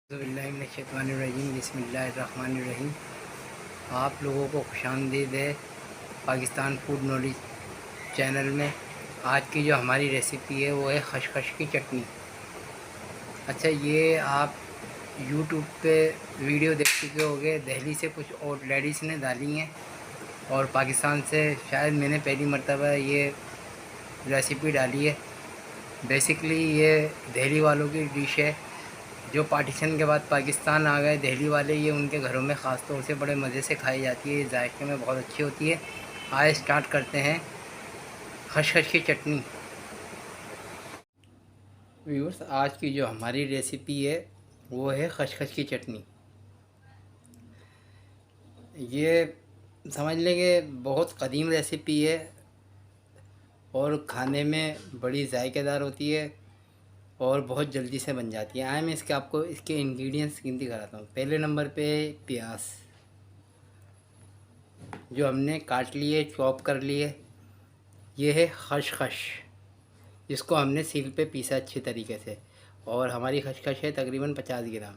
बिस्मिल्लाहिर्रहमानिर्रहीम बिस्मिल्लाहिर्रहमानिर्रहीम। आप लोगों को खुशामदीद है पाकिस्तान फूड नॉलेज चैनल में। आज की जो हमारी रेसिपी है वो है खशखश की चटनी। अच्छा, ये आप यूट्यूब पे वीडियो देख चुके होंगे। दिल्ली से कुछ और लेडीज़ ने डाली हैं और पाकिस्तान से शायद मैंने पहली मर्तबा ये रेसिपी डाली है। बेसिकली ये दिल्ली वालों की डिश है जो पार्टीशन के बाद पाकिस्तान आ गए दिल्ली वाले। ये उनके घरों में ख़ास तौर से बड़े मज़े से खाई जाती है, जायके में बहुत अच्छी होती है। आइए स्टार्ट करते हैं खशखश की चटनी। व्यूअर्स, आज की जो हमारी रेसिपी है वो है खशखश की चटनी। ये समझ लेंगे बहुत कदीम रेसिपी है और खाने में बड़ी जायकेदार होती है और बहुत जल्दी से बन जाती है। आए मैं आपको इसके इंग्रेडिएंट्स गिनती कराता हूँ। पहले नंबर पे प्याज, जो हमने काट लिए, चॉप कर लिए। ये है खशखश, जिसको हमने सील पे पीसा अच्छी तरीके से, और हमारी खशखश है तकरीबन 50 ग्राम।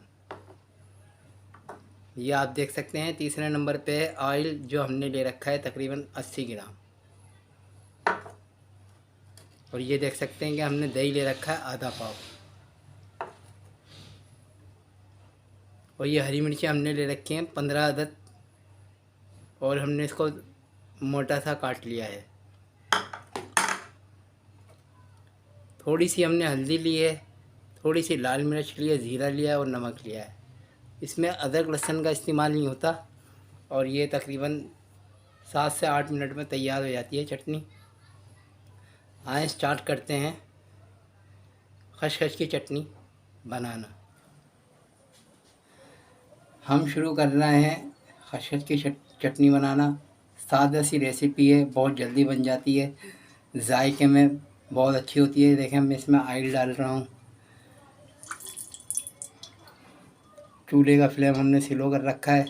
ये आप देख सकते हैं। तीसरे नंबर पे है ऑयल, जो हमने ले रखा है तकरीबन 80 ग्राम। और ये देख सकते हैं कि हमने दही ले रखा है आधा पाव। और ये हरी मिर्ची हमने ले रखी हैं 15 अदद, और हमने इसको मोटा सा काट लिया है। थोड़ी सी हमने हल्दी ली है, थोड़ी सी लाल मिर्च ली है, ज़ीरा लिया है और नमक लिया है। इसमें अदरक लहसुन का इस्तेमाल नहीं होता। और ये तकरीबन 7 से 8 मिनट में तैयार हो जाती है चटनी। आए स्टार्ट करते हैं खशखश की चटनी बनाना। हम शुरू कर रहे हैं खशखश की चटनी बनाना। सादा सी रेसिपी है, बहुत जल्दी बन जाती है, जायके में बहुत अच्छी होती है। देखें, मैं इसमें ऑयल डाल रहा हूँ। चूल्हे का फ्लेम हमने स्लो कर रखा है।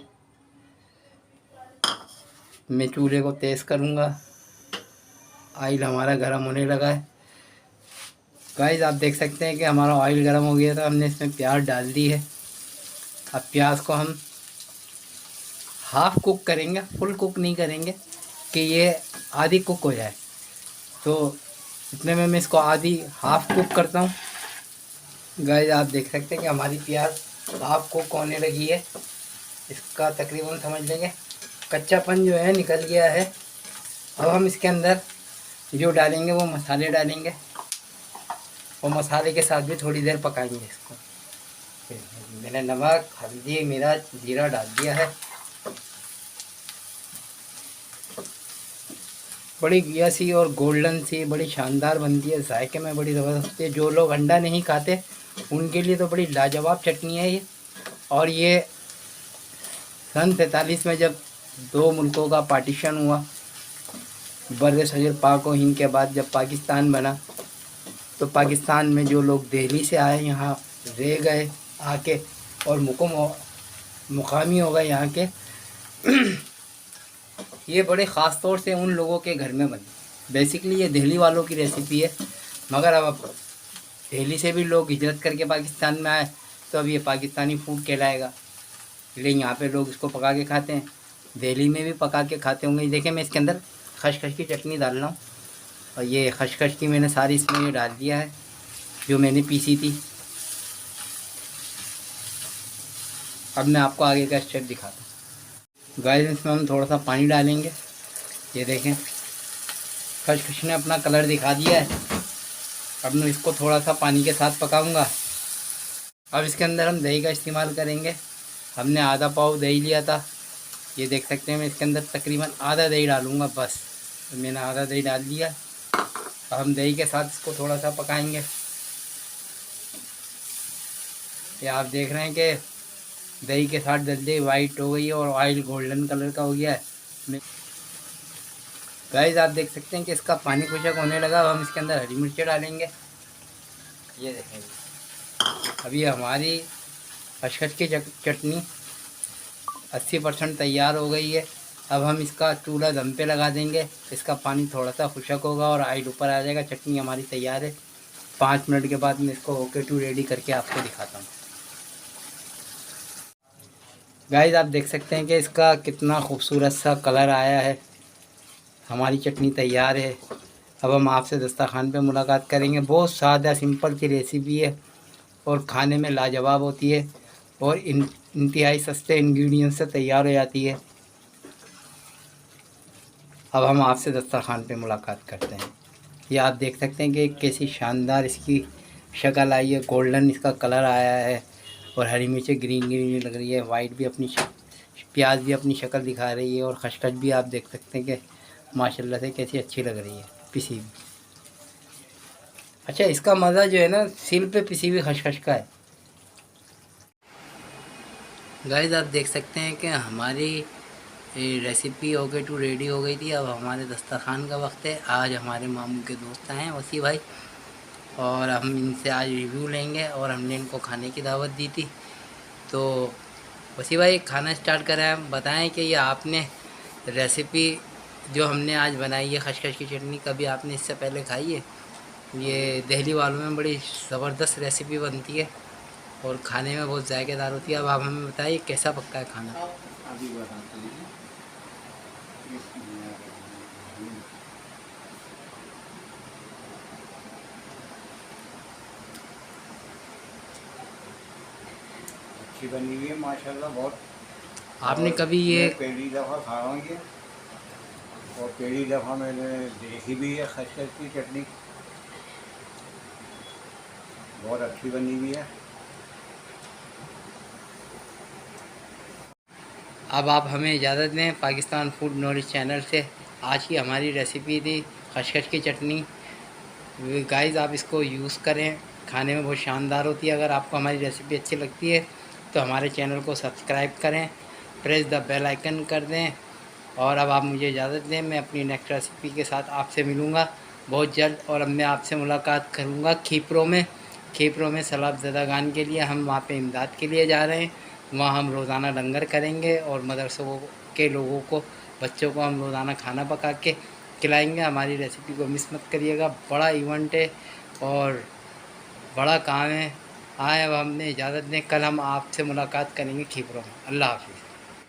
मैं चूल्हे को तेज़ करूँगा। ऑयल हमारा गर्म होने लगा है। गाइस, आप देख सकते हैं कि हमारा ऑयल गर्म हो गया, तो हमने इसमें प्याज डाल दी है। अब प्याज को हम हाफ़ कुक करेंगे, फुल कुक नहीं करेंगे कि ये आधी कुक हो जाए। तो इतने में मैं इसको आधी हाफ़ कुक करता हूँ। गाइस, आप देख सकते हैं कि हमारी प्याज हाफ़ कुक होने लगी है। इसका तकरीबन समझ लेंगे कच्चापन जो है निकल गया है। अब हम इसके अंदर जो डालेंगे वो मसाले डालेंगे, और मसाले के साथ भी थोड़ी देर पकाएंगे इसको। मैंने नमक, हल्दी, मिर्च, जीरा डाल दिया है। बड़ी घिया सी और गोल्डन सी बड़ी शानदार बनती है, जायके में बड़ी ज़बरदस्त है। जो लोग अंडा नहीं खाते उनके लिए तो बड़ी लाजवाब चटनी है ये। और ये सन 47 में जब दो मुल्कों का पार्टीशन हुआ, बर सग़ीर पाक व हिंद के बाद जब पाकिस्तान बना, तो पाकिस्तान में जो लोग दिल्ली से आए, यहाँ रह गए आके, और मुकामी हो गए यहाँ के ये बड़े ख़ास तौर से उन लोगों के घर में बनी। बेसिकली ये दिल्ली वालों की रेसिपी है, मगर अब दिल्ली से भी लोग हिजरत करके पाकिस्तान में आए, तो अब ये पाकिस्तानी फूड कहलाएगा। लेकिन यहाँ पे लोग इसको पका के खाते हैं, दिल्ली में भी पका के खाते होंगे। देखें, मैं इसके अंदर खशखश की चटनी डाल रहा हूँ, और ये खशखश की मैंने सारी इसमें ये डाल दिया है जो मैंने पीसी थी। अब मैं आपको आगे का स्टेप दिखाता हूँ। गाइस, इसमें हम थोड़ा सा पानी डालेंगे। ये देखें, खशखश ने अपना कलर दिखा दिया है। अब मैं इसको थोड़ा सा पानी के साथ पकाऊंगा। अब इसके अंदर हम दही का इस्तेमाल करेंगे। हमने आधा पाव दही लिया था। ये देख सकते हैं, मैं इसके अंदर तकरीबन आधा दही डालूँगा बस। तो मैंने आधा दही डाल दिया। अब हम दही के साथ इसको थोड़ा सा पकाएंगे। ये आप देख रहे हैं कि दही के साथ जल्दी वाइट हो गई है और ऑयल गोल्डन कलर का हो गया है। गाइस, आप देख सकते हैं कि इसका पानी खुशक होने लगा। अब हम इसके अंदर हरी मिर्ची डालेंगे। ये देखेंगे, अभी हमारी खशखश की चटनी 80% तैयार हो गई है। अब हम इसका चूल्हा दम पे लगा देंगे। इसका पानी थोड़ा सा खुशक होगा और ऑयल ऊपर आ जाएगा। चटनी हमारी तैयार है। 5 मिनट के बाद मैं इसको ओके टू रेडी करके आपको दिखाता हूँ। गाइस आप देख सकते हैं कि इसका कितना खूबसूरत सा कलर आया है। हमारी चटनी तैयार है। अब हम आपसे दस्तरखान पे मुलाकात करेंगे। बहुत सादा सिंपल सी रेसिपी है और खाने में लाजवाब होती है और इंतहाई सस्ते इंग्रेडिएंट से तैयार हो जाती है। अब हम आपसे दस्तरखान पे मुलाकात करते हैं। ये आप देख सकते हैं कि कैसी शानदार इसकी शक्ल आई है, गोल्डन इसका कलर आया है और हरी मिर्चें ग्रीन ग्रीन लग रही है, वाइट भी अपनी प्याज भी अपनी शक्ल दिखा रही है और खशखश भी आप देख सकते हैं कि माशाल्लाह से कैसी अच्छी लग रही है पिसी हुई। अच्छा, इसका मज़ा जो है ना सिल पे पिसी हुई खशखश का है। गाइस आप देख सकते हैं कि हमारी रेसिपी हो गई रेडी हो गई थी। अब हमारे दस्तरखान का वक्त है। आज हमारे मामू के दोस्त हैं वसी भाई, और हम इनसे आज रिव्यू लेंगे और हमने इनको खाने की दावत दी थी। तो वसी भाई खाना स्टार्ट करें, बताएं कि ये आपने रेसिपी जो हमने आज बनाई है खशखश की चटनी, कभी आपने इससे पहले खाई है? ये दिल्ली वालों में बड़ी ज़बरदस्त रेसिपी बनती है और खाने में बहुत जायकेदार होती है। अब आप हमें बताइए कैसा पकता है खाना। अभी बताते हैं। अच्छी बनी हुई है माशाल्लाह बहुत। आपने कभी ये मैं पहली दफ़ा खा रहा हूँ ये, और पहली दफ़ा मैंने देखी भी है खशखश की चटनी। बहुत अच्छी बनी हुई है। अब आप हमें इजाज़त दें पाकिस्तान फूड नॉलेज चैनल से। आज की हमारी रेसिपी थी खशखश की चटनी। गाइस आप इसको यूज़ करें, खाने में बहुत शानदार होती है। अगर आपको हमारी रेसिपी अच्छी लगती है तो हमारे चैनल को सब्सक्राइब करें, प्रेस द बेल आइकन कर दें। और अब आप मुझे इजाज़त दें, मैं अपनी नेक्स्ट रेसिपी के साथ आपसे मिलूँगा बहुत जल्द। और अब मैं आपसे मुलाकात करूँगा खीपरों में सलाब ज़दागान के लिए। हम वहाँ पे इमदाद के लिए जा रहे हैं। वहाँ हम रोज़ाना लंगर करेंगे और मदरसों के लोगों को, बच्चों को हम रोज़ाना खाना पका के खिलाएंगे। हमारी रेसिपी को मिस मत करिएगा। बड़ा इवेंट है और बड़ा काम है। आए अब हमने इजाज़त दें, कल हम आपसे मुलाकात करेंगे खीपरों में। अल्लाह हाफिज़।